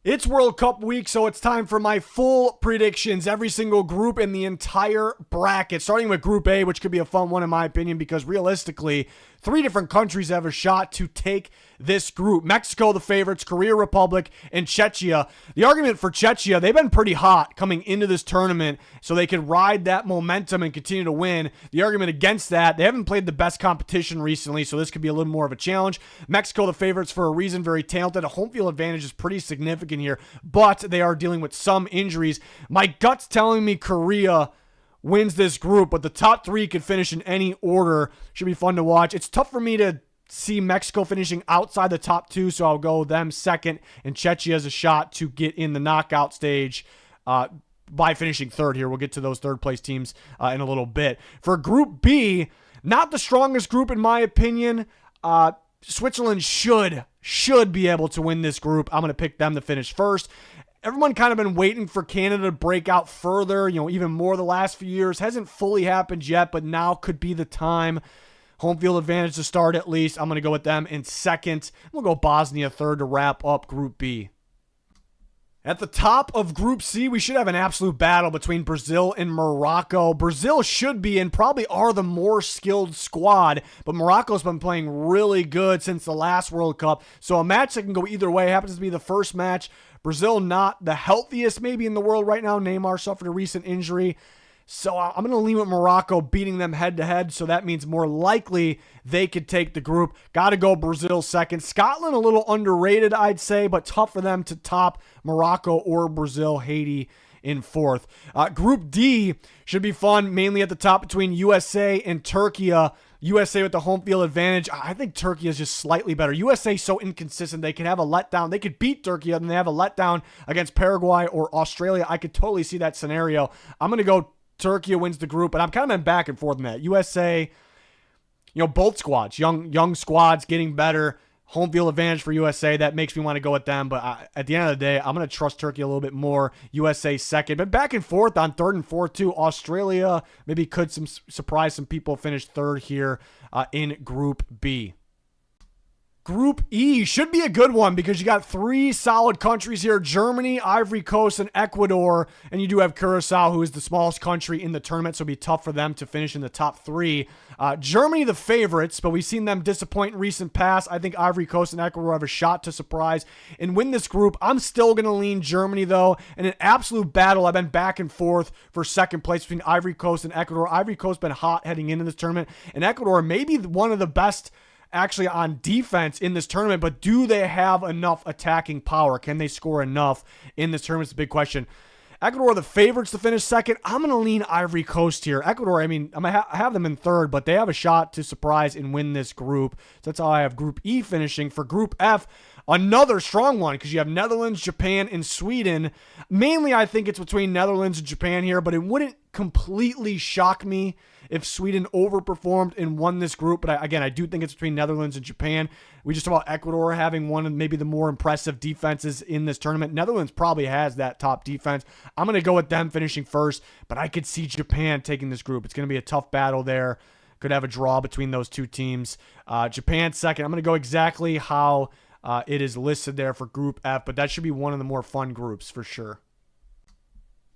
It's World Cup week, so it's time for my full predictions. Every single group in the entire bracket, starting with Group A, which could be a fun one in my opinion, because realistically, 3 different countries have a shot to take this group. Mexico, the favorites, Korea Republic, and Czechia. The argument for Czechia, they've been pretty hot coming into this tournament, so they could ride that momentum and continue to win. The argument against that, they haven't played the best competition recently, so this could be a little more of a challenge. Mexico, the favorites for a reason, very talented. A home field advantage is pretty significant here, but they are dealing with some injuries. My gut's telling me Korea wins this group, but the top 3 could finish in any order. Should be fun to watch. It's tough for me to see Mexico finishing outside the top 2, so I'll go them second, and Czechia has a shot to get in the knockout stage by finishing third here. We'll get to those third-place teams in a little bit. For Group B, not the strongest group in my opinion. Switzerland should be able to win this group. I'm going to pick them to finish first. Everyone kind of been waiting for Canada to break out further, even more the last few years. Hasn't fully happened yet, but now could be the time. Home field advantage to start at least. I'm going to go with them in second. We'll go Bosnia third to wrap up Group B. At the top of Group C, we should have an absolute battle between Brazil and Morocco. Brazil should be and probably are the more skilled squad, but Morocco's been playing really good since the last World Cup. So a match that can go either way. It happens to be the first match. Brazil not the healthiest maybe in the world right now. Neymar suffered a recent injury. So I'm going to lean with Morocco beating them head-to-head, so that means more likely they could take the group. Got to go Brazil second. Scotland a little underrated, I'd say, but tough for them to top Morocco or Brazil. Haiti in fourth. Group D should be fun, mainly at the top between USA and Turkey. USA with the home field advantage. I think Turkey is just slightly better. USA is so inconsistent. They can have a letdown. They could beat Turkey and they have a letdown against Paraguay or Australia. I could totally see that scenario. I'm going to go Turkey wins the group, and I'm kind of been back and forth on that. USA, both squads, young squads getting better. Home field advantage for USA. That makes me want to go with them, but at the end of the day, I'm going to trust Turkey a little bit more. USA second, but back and forth on third and fourth too. Australia maybe could surprise some people. Finish third here in Group B. Group E should be a good one because you got 3 solid countries here: Germany, Ivory Coast, and Ecuador. And you do have Curacao, who is the smallest country in the tournament, so it'll be tough for them to finish in the top 3. Germany, the favorites, but we've seen them disappoint in recent past. I think Ivory Coast and Ecuador have a shot to surprise and win this group. I'm still going to lean Germany, though. In an absolute battle, I've been back and forth for second place between Ivory Coast and Ecuador. Ivory Coast been hot heading into this tournament, and Ecuador may be one of the best actually on defense in this tournament, but do they have enough attacking power? Can they score enough in this tournament? It's a big question. Ecuador are the favorites to finish second. I'm going to lean Ivory Coast here. Ecuador, I'm going to have them in third, but they have a shot to surprise and win this group. So that's how I have Group E finishing. For Group F, another strong one because you have Netherlands, Japan, and Sweden. Mainly, I think it's between Netherlands and Japan here, but it wouldn't completely shock me if Sweden overperformed and won this group. But I do think it's between Netherlands and Japan. We just talked about Ecuador having one of maybe the more impressive defenses in this tournament. Netherlands probably has that top defense. I'm going to go with them finishing first, but I could see Japan taking this group. It's going to be a tough battle there. Could have a draw between those two teams. Japan second. I'm going to go exactly how it is listed there for Group F, but that should be one of the more fun groups for sure.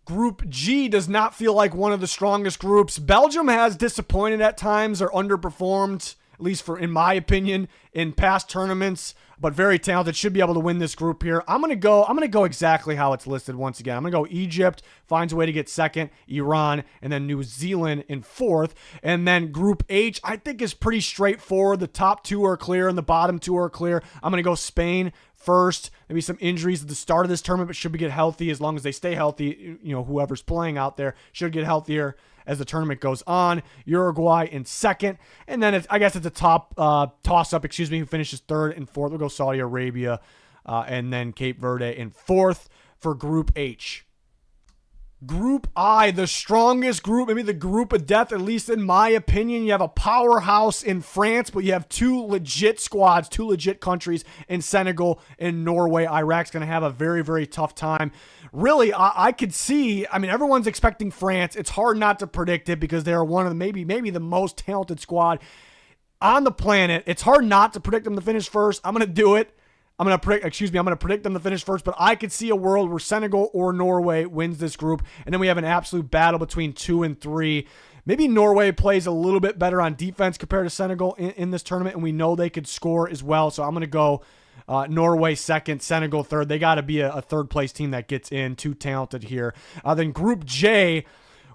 Group G does not feel like one of the strongest groups. Belgium has disappointed at times or underperformed, at least in my opinion, in past tournaments, but very talented. Should be able to win this group here. I'm gonna go exactly how it's listed once again. I'm gonna go Egypt, finds a way to get second, Iran, and then New Zealand in fourth. And then Group H, I think is pretty straightforward. The top 2 are clear and the bottom 2 are clear. I'm gonna go Spain first. Maybe some injuries at the start of this tournament, but should get healthy as long as they stay healthy. Whoever's playing out there should get healthier as the tournament goes on. Uruguay in second. And then I guess it's a top toss-up, who finishes third and fourth. We'll go Saudi Arabia and then Cape Verde in fourth for Group H. Group I, the strongest group, maybe the group of death, at least in my opinion. You have a powerhouse in France, but you have 2 legit squads, 2 legit countries in Senegal and Norway. Iraq's going to have a very, very tough time. Really, I could see, everyone's expecting France. It's hard not to predict it because they're one of the maybe the most talented squad on the planet. It's hard not to predict them to finish first. I'm going to do it. I'm going to predict them to finish first, but I could see a world where Senegal or Norway wins this group, and then we have an absolute battle between 2 and 3. Maybe Norway plays a little bit better on defense compared to Senegal in this tournament, and we know they could score as well, so I'm going to go Norway second, Senegal third. They got to be a third-place team that gets in. Too talented here. Then Group J,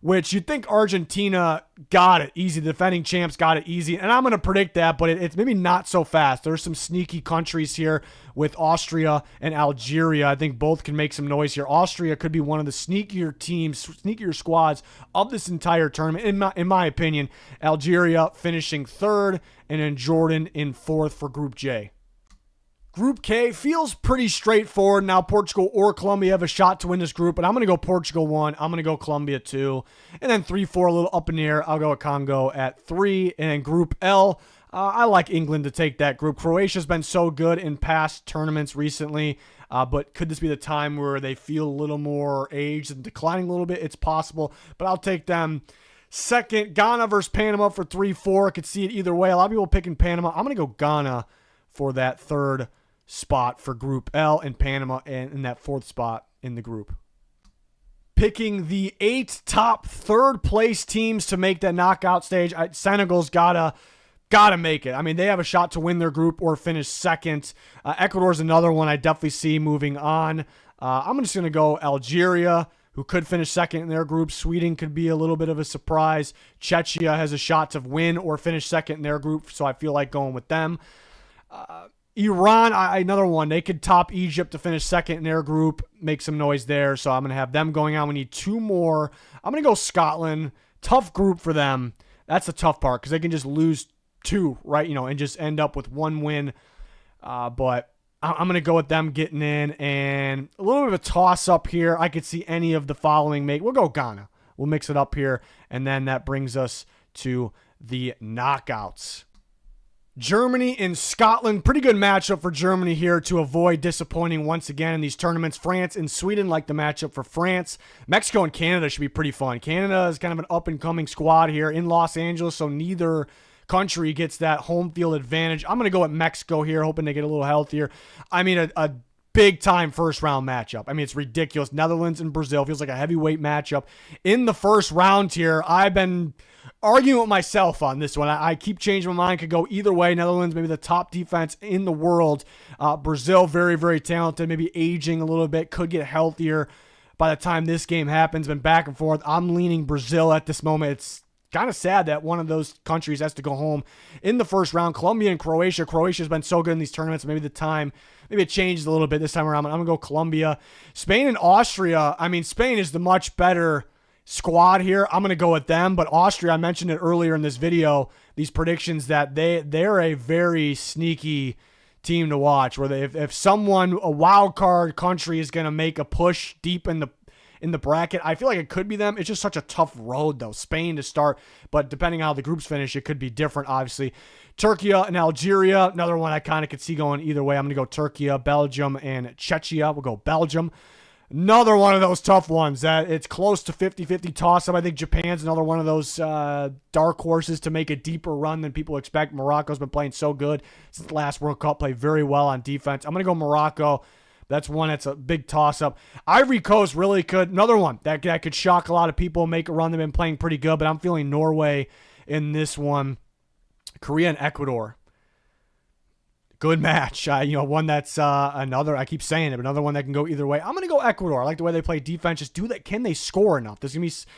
which you'd think Argentina got it easy. The defending champs got it easy. And I'm going to predict that, but it's maybe not so fast. There's some sneaky countries here with Austria and Algeria. I think both can make some noise here. Austria could be one of the sneakier teams, sneakier squads of this entire tournament, in my opinion. Algeria finishing third, and then Jordan in fourth for Group J. Group K feels pretty straightforward. Now, Portugal or Colombia have a shot to win this group, but I'm going to go Portugal 1. I'm going to go Colombia 2. And then 3-4, a little up in the air. I'll go with Congo at 3. And then Group L, I like England to take that group. Croatia's been so good in past tournaments recently, but could this be the time where they feel a little more aged and declining a little bit? It's possible, but I'll take them second. Ghana versus Panama for 3-4. I could see it either way. A lot of people picking Panama. I'm going to go Ghana for that third spot for Group L, and Panama in that fourth spot in the group. Picking the 8 top third-place teams to make that knockout stage. Senegal's gotta make it. I mean, they have a shot to win their group or finish second. Ecuador's another one I definitely see moving on. I'm just going to go Algeria, who could finish second in their group. Sweden could be a little bit of a surprise. Czechia has a shot to win or finish second in their group, so I feel like going with them. Iran, another one. They could top Egypt to finish second in their group, make some noise there. So I'm going to have them going on. We need 2 more. I'm going to go Scotland. Tough group for them. That's the tough part because they can just lose 2, right? And just end up with 1 win. But I'm going to go with them getting in. And a little bit of a toss-up here. I could see any of the following make. We'll go Ghana. We'll mix it up here. And then that brings us to the knockouts. Germany and Scotland, pretty good matchup for Germany here to avoid disappointing once again in these tournaments. France and Sweden like the matchup for France. Mexico and Canada should be pretty fun. Canada is kind of an up-and-coming squad here in Los Angeles, so neither country gets that home field advantage. I'm going to go with Mexico here, hoping they get a little healthier. I mean, a big-time first-round matchup. I mean, it's ridiculous. Netherlands and Brazil feels like a heavyweight matchup. In the first round here, I've been arguing with myself on this one. I keep changing my mind. Could go either way. Netherlands, maybe the top defense in the world. Brazil, very, very talented. Maybe aging a little bit. Could get healthier by the time this game happens. Been back and forth. I'm leaning Brazil at this moment. It's kind of sad that one of those countries has to go home in the first round. Colombia and Croatia. Croatia's been so good in these tournaments. Maybe it changes a little bit this time around. I'm going to go Colombia. Spain and Austria. I mean, Spain is the much better squad here. I'm going to go with them, but Austria, I mentioned it earlier in this video, these predictions that they're a very sneaky team to watch, where if someone, a wild card country, is going to make a push deep in the bracket, I feel like it could be them. It's just such a tough road, though. Spain to start, but depending on how the groups finish, it could be different, obviously. Turkey and Algeria, another one I kind of could see going either way. I'm going to go Turkey. Belgium and Czechia. We'll go Belgium. Another one of those tough ones that it's close to 50-50 toss-up. I think Japan's another one of those dark horses to make a deeper run than people expect. Morocco's been playing so good since the last World Cup, played very well on defense. I'm going to go Morocco. That's one that's a big toss-up. Ivory Coast really could. Another one that could shock a lot of people, make a run. They've been playing pretty good, but I'm feeling Norway in this one. Korea and Ecuador. Good match. One that's another, I keep saying it, but another one that can go either way. I'm going to go Ecuador. I like the way they play defense. Just do that. Can they score enough? There's going to be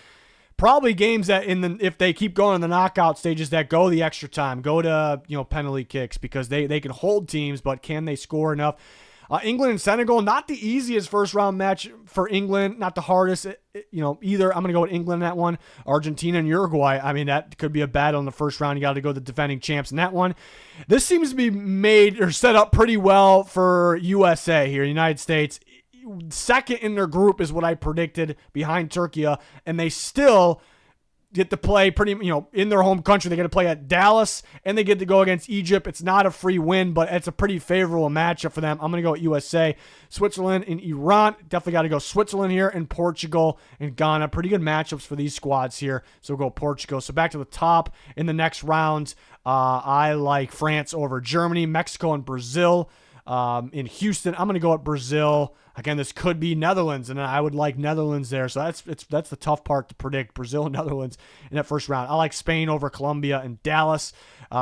probably games that if they keep going in the knockout stages that go the extra time, go to, penalty kicks, because they can hold teams, but can they score enough? England and Senegal, not the easiest first round match for England, not the hardest, either. I'm going to go with England in that one. Argentina and Uruguay, I mean, that could be a battle in the first round. You got to go with the defending champs in that one. This seems to be made or set up pretty well for USA here, United States. Second in their group is what I predicted behind Turkey, and they still get to play pretty, in their home country. They get to play at Dallas, and they get to go against Egypt. It's not a free win, but it's a pretty favorable matchup for them. I'm going to go with USA. Switzerland and Iran. Definitely got to go Switzerland here, and Portugal and Ghana. Pretty good matchups for these squads here. So we'll go Portugal. So back to the top in the next round. I like France over Germany, Mexico and Brazil. in Houston. I'm going to go at Brazil. Again, this could be Netherlands, and I would like Netherlands there. So that's the tough part to predict, Brazil and Netherlands in that first round. I like Spain over Colombia and Dallas.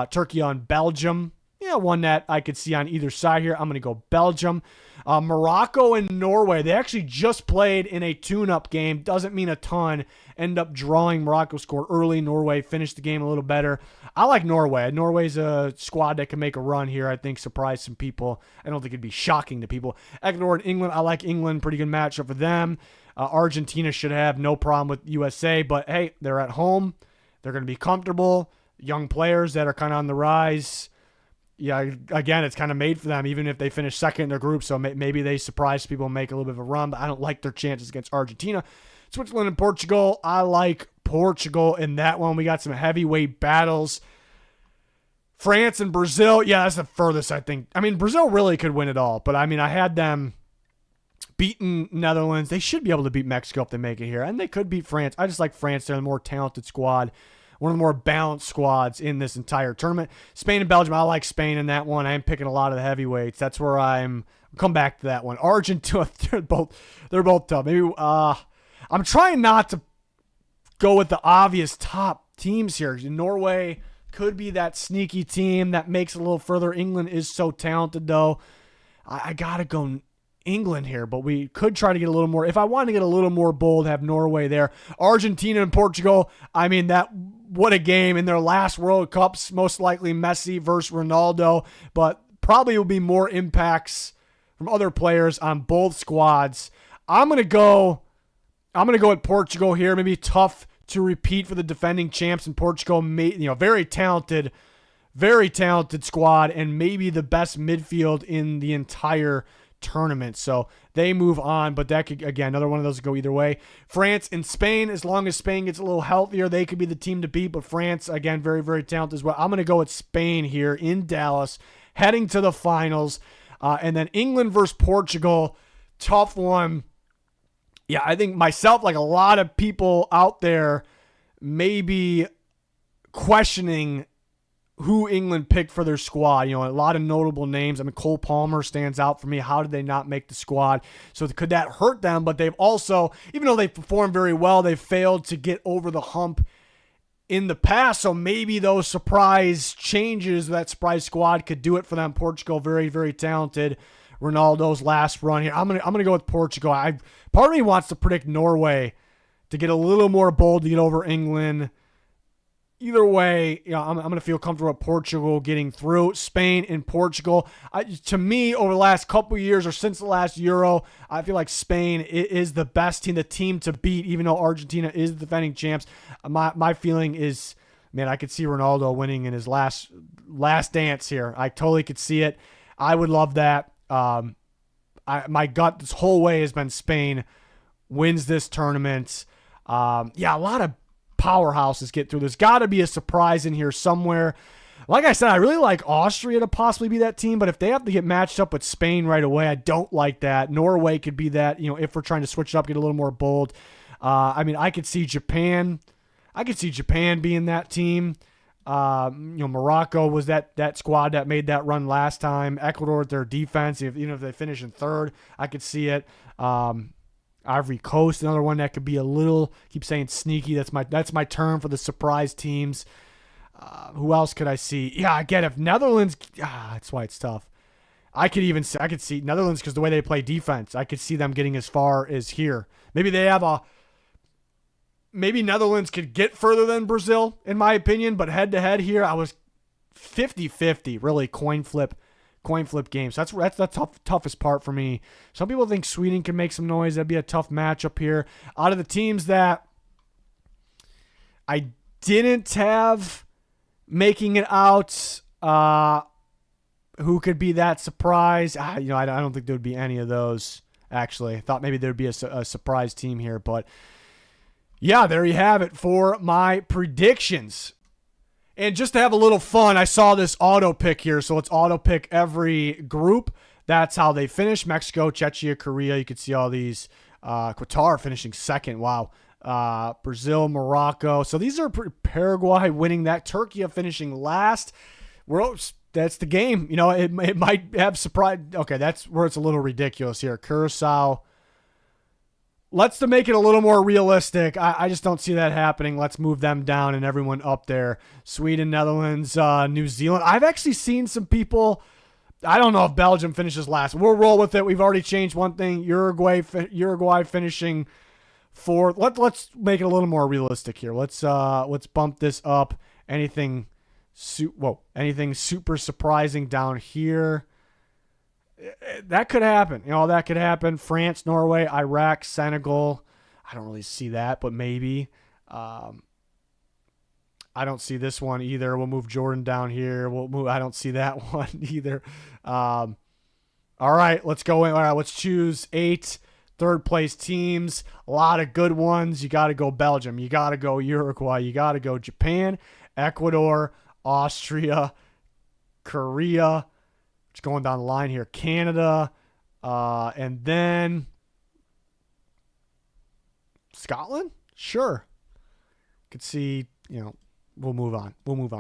Turkey on Belgium. Yeah, one that I could see on either side here. I'm going to go Belgium. Morocco and Norway. They actually just played in a tune-up game. Doesn't mean a ton. End up drawing. Morocco scored early. Norway finished the game a little better. I like Norway. Norway's a squad that can make a run here. I think surprise some people. I don't think it'd be shocking to people. Ecuador and England. I like England. Pretty good matchup for them. Argentina should have no problem with USA. But, hey, they're at home. They're going to be comfortable. Young players that are kind of on the rise. Yeah, again, it's kind of made for them, even if they finish second in their group. So maybe they surprise people and make a little bit of a run, but I don't like their chances against Argentina. Switzerland and Portugal, I like Portugal in that one. We got some heavyweight battles. France and Brazil, yeah, that's the furthest, I think. I mean, Brazil really could win it all, but I mean, I had them beating Netherlands. They should be able to beat Mexico if they make it here, and they could beat France. I just like France. They're the more talented squad. One of the more balanced squads in this entire tournament. Spain and Belgium, I like Spain in that one. I am picking a lot of the heavyweights. That's where I'll come back to that one. Argentina, they're both tough. Maybe I'm trying not to go with the obvious top teams here. Norway could be that sneaky team that makes it a little further. England is so talented, though. I got to go England here, but we could try to get a little more. If I want to get a little more bold, have Norway there. Argentina and Portugal, I mean, what a game in their last World Cups, most likely Messi versus Ronaldo, but probably will be more impacts from other players on both squads. I'm going to go with Portugal here. Maybe tough to repeat for the defending champs in Portugal. Very talented squad, and maybe the best midfield in the entire tournament. So they move on, but that could, again, another one of those go either way. France and Spain, as long as Spain gets a little healthier, they could be the team to beat, but France, again, very, very talented as well. I'm going to go with Spain here in Dallas, heading to the finals. And then England versus Portugal, tough one. Yeah, I think myself, like a lot of people out there, may be questioning who England picked for their squad. A lot of notable names. I mean, Cole Palmer stands out for me. How did they not make the squad? So could that hurt them? But they've also, even though they've performed very well, they've failed to get over the hump in the past. So maybe those surprise changes, that surprise squad could do it for them. Portugal, very, very talented. Ronaldo's last run here. I'm gonna go with Portugal. Part of me wants to predict Norway to get a little more bold to get over England. Either way, I'm going to feel comfortable with Portugal getting through. Spain and Portugal. To me, over the last couple of years or since the last Euro, I feel like Spain is the best team, the team to beat, even though Argentina is the defending champs. My feeling is, man, I could see Ronaldo winning in his last dance here. I totally could see it. I would love that. My gut this whole way has been Spain wins this tournament. A lot of powerhouses get through. There's got to be a surprise in here somewhere. Like I said, I really like Austria to possibly be that team, but if they have to get matched up with Spain right away, I don't like that. Norway could be that, if we're trying to switch it up, get a little more bold. I could see Japan. I could see Japan being that team. Morocco was that squad that made that run last time. Ecuador with their defense, even if they finish in third, I could see it. Ivory Coast, another one that could be a little, keep saying sneaky. That's my term for the surprise teams. Who else could I see? Yeah, again, if Netherlands, that's why it's tough. I could see Netherlands because the way they play defense, I could see them getting as far as here. Maybe Netherlands could get further than Brazil, in my opinion, but head to head here, I was 50-50, really coin flip game. So that's the toughest part for me. Some people think Sweden can make some noise. That'd be a tough matchup here. Out of the teams that I didn't have making it out, who could be that surprise? I don't think there would be any of those, actually. I thought maybe there'd be a surprise team here. But, yeah, there you have it for my predictions. And just to have a little fun, I saw this auto pick here. So let's auto pick every group. That's how they finish. Mexico, Czechia, Korea. You can see all these. Qatar finishing second. Wow. Brazil, Morocco. So these are Paraguay winning that. Turkey finishing last. that's the game. You know, it might have surprise. Okay, that's where it's a little ridiculous here. Curacao. Let's to make it a little more realistic. I just don't see that happening. Let's move them down and everyone up there. Sweden, Netherlands, New Zealand. I've actually seen some people. I don't know if Belgium finishes last. We'll roll with it. We've already changed one thing. Uruguay finishing fourth. Let's make it a little more realistic here. Let's bump this up. Anything super surprising down here? That could happen. You know, that could happen. France, Norway, Iraq, Senegal. I don't really see that, but maybe. I don't see this one either. We'll move Jordan down here. I don't see that one either. All right, let's go in. All right, let's choose 8 third-place teams. A lot of good ones. You got to go Belgium. You got to go Uruguay. You got to go Japan, Ecuador, Austria, Korea. Just going down the line here. Canada, and then Scotland? Sure. Could see, we'll move on.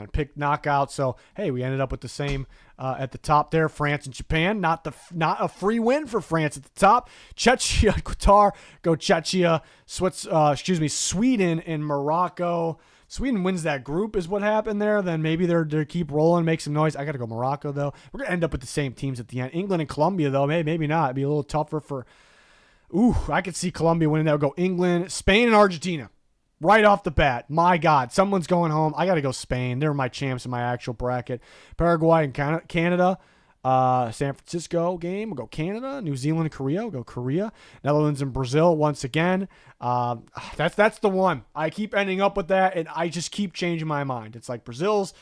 Pick knockout. So, hey, we ended up with the same at the top there. France and Japan. Not a free win for France at the top. Czechia, Qatar. Go Czechia. Sweden and Morocco. Sweden wins that group is what happened there. Then maybe they keep rolling, make some noise. I got to go Morocco, though. We're going to end up with the same teams at the end. England and Colombia, though, maybe not. It'd be a little tougher for... Ooh, I could see Colombia winning that. We'll go England, Spain, and Argentina. Right off the bat. My God, someone's going home. I got to go Spain. They're my champs in my actual bracket. Paraguay and Canada. San Francisco game, we'll go Canada. New Zealand, Korea, we'll go Korea. Netherlands and Brazil once again. That's the one. I keep ending up with that, and I just keep changing my mind. It's like Brazil's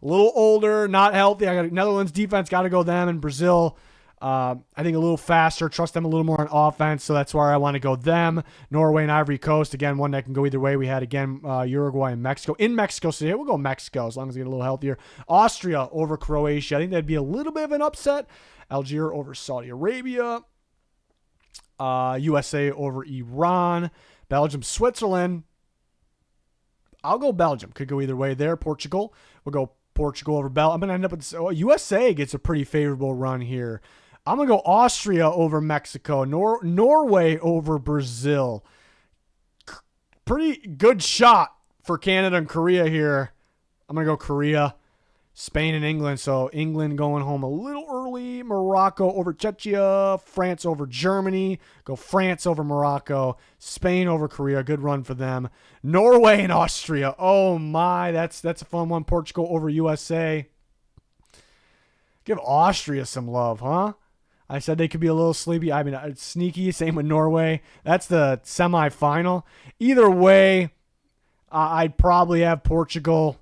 a little older, not healthy. I got Netherlands defense, got to go them, and Brazil. I think a little faster, trust them a little more on offense, so that's where I want to go them. Norway and Ivory Coast, again, one that can go either way. We had, again, Uruguay and Mexico. In Mexico City, we'll go Mexico as long as they get a little healthier. Austria over Croatia. I think that'd be a little bit of an upset. Algeria over Saudi Arabia. USA over Iran. Belgium, Switzerland. I'll go Belgium. Could go either way there. Portugal. We'll go Portugal over Belgium. I'm going to end up with this. USA gets a pretty favorable run here. I'm going to go Austria over Mexico. Norway over Brazil. Pretty good shot for Canada and Korea here. I'm going to go Korea. Spain and England. So England going home a little early. Morocco over Czechia. France over Germany. Go France over Morocco. Spain over Korea. Good run for them. Norway and Austria. Oh my, that's a fun one. Portugal over USA. Give Austria some love, huh? I said they could be a little sleepy. I mean, it's sneaky. Same with Norway. That's the semifinal. Either way, I'd probably have Portugal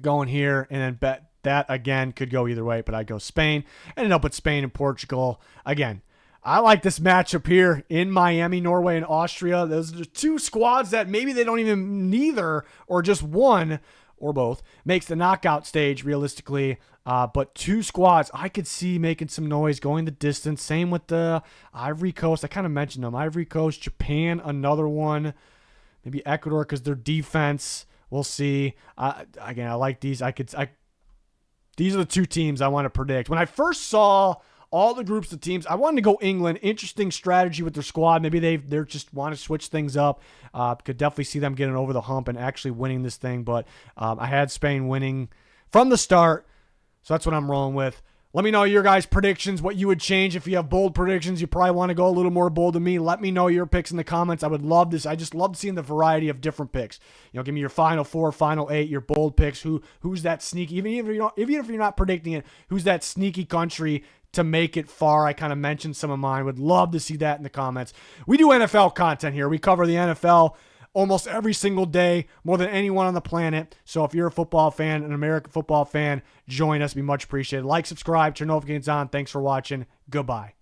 going here, and then bet that again could go either way, but I go Spain. Ended up with Spain and Portugal. Again, I like this matchup here in Miami, Norway, and Austria. Those are two squads that maybe they don't even neither or just one or both makes the knockout stage realistically. But two squads I could see making some noise, going the distance. Same with the Ivory Coast. I kind of mentioned them. Ivory Coast, Japan, another one. Maybe Ecuador because their defense. We'll see. Again, I like these. These are the two teams I want to predict. When I first saw all the groups of teams, I wanted to go England. Interesting strategy with their squad. Maybe they just want to switch things up. Could definitely see them getting over the hump and actually winning this thing. But I had Spain winning from the start. So that's what I'm rolling with. Let me know your guys' predictions, what you would change. If you have bold predictions, you probably want to go a little more bold than me. Let me know your picks in the comments. I would love this. I just love seeing the variety of different picks. Give me your final 4, final 8, your bold picks. Who's that sneaky? Even if you're not predicting it, who's that sneaky country to make it far? I kind of mentioned some of mine. Would love to see that in the comments. We do NFL content here. We cover the NFL almost every single day, more than anyone on the planet. So if you're a football fan, an American football fan, join us. It'd be much appreciated. Like, subscribe, turn notifications on. Thanks for watching. Goodbye.